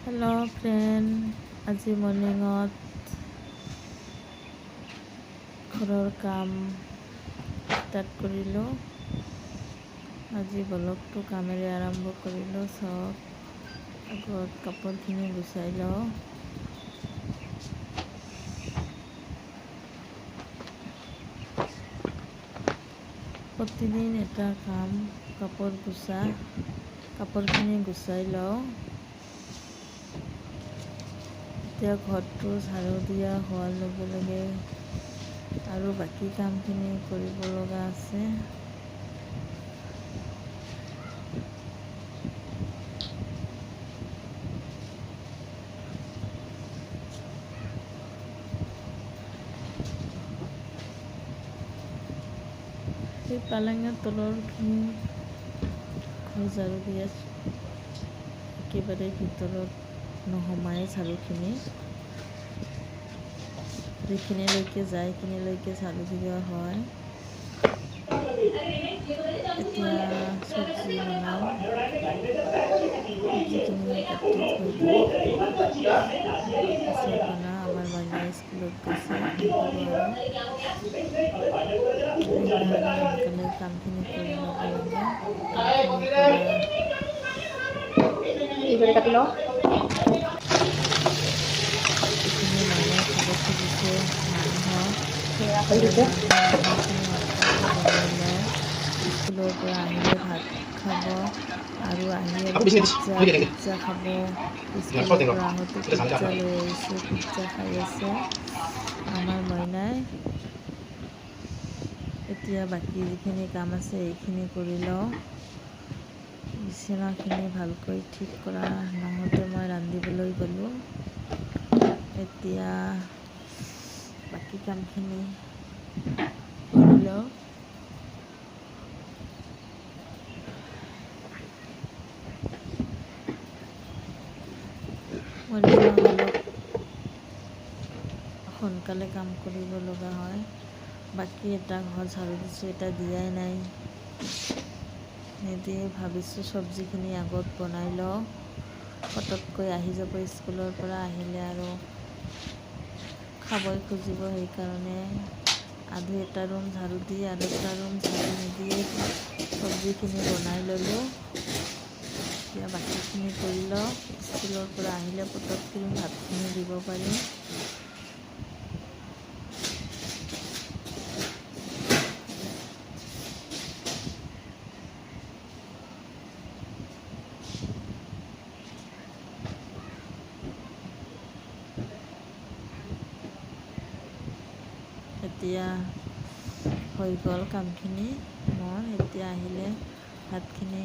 Hello friend, আজি मर्निंगत घৰৰ কাম start কৰিলোঁ। আজি ব্লগটো কামেৰে আৰম্ভ কৰিলোঁ। চব আগত কাপোৰখিনি গুচাই লওঁ। প্ৰতিদিন এটা কাম, কাপোৰখিনি গুচাই লওঁ। এতিয়া ঘৰটো ঝাৰু দিয়া হোৱাৰ লগে লগে আৰু বাকী কামখিনি কৰিব লগা আছে। এই পালেঙৰ তলৰখিনি ঘৰ ঝাৰু দিয়া, একেবাৰে ভিতৰত নোসোমায় ঝাৰুখিনি। যিখিনিলৈকে যায় সেইখিনিলৈকে ঝাৰু দিয়া হয়। এতিয়া চব্জি বনাওঁ, চব্জিখিনি কাটি থৈ দিওঁ। পিছত বনাওঁ। আমাৰ মইনা স্কুলত গৈছে, আহিব আৰু সেইকাৰণে সোনকালে কামখিনি কৰি ল'ব লাগে। কাটি লওঁ। যিখিনি মইনাই খাব খুজিছে মাংস, মাংসখিনি সোনকালে বনাই লওঁ। স্কুলৰ পৰা আহিলে ভাত খাব আৰু আহি আৰু পিজ্জা খাব। স্কুলৰ পৰা আহোঁতে পিজ্জা লৈ আহিছে, পিজ্জা খাই আছে আমাৰ মইনাই। এতিয়া বাকী যিখিনি কাম আছে এইখিনি কৰি লওঁ। বিছনাখিনি ভালকৈ ঠিক কৰা নহওঁতে মই ৰান্ধিবলৈ গ'লোঁ। এতিয়া বাকী কামখিনি কৰি লওঁ। মৰ্ণিঙত অলপ সোনকালে কাম কৰিব লগা হয়। বাকী এটা ঘৰ ঝাৰু দিছোঁ, এটা দিয়াই নাই। নিদি ভাবিছোঁ চব্জিখিনি আগত বনাই লওঁ। পটককৈ আহি যাব স্কুলৰ পৰা, আহিলে আৰু খাবই খুজিব। সেইকাৰণে এটা ৰুম ঝাৰু দি আৰু এটা ৰুম ঝাৰু নিদিয়ে চব্জিখিনি বনাই ল'লোঁ। এতিয়া বাকীখিনি কৰি লওঁ। স্কুলৰ পৰা আহিলে পটককৈ ভাতখিনি দিব পাৰিম। এতিয়া হৈ গ'ল কামখিনি মোৰ। এতিয়া আহিলে ভাতখিনি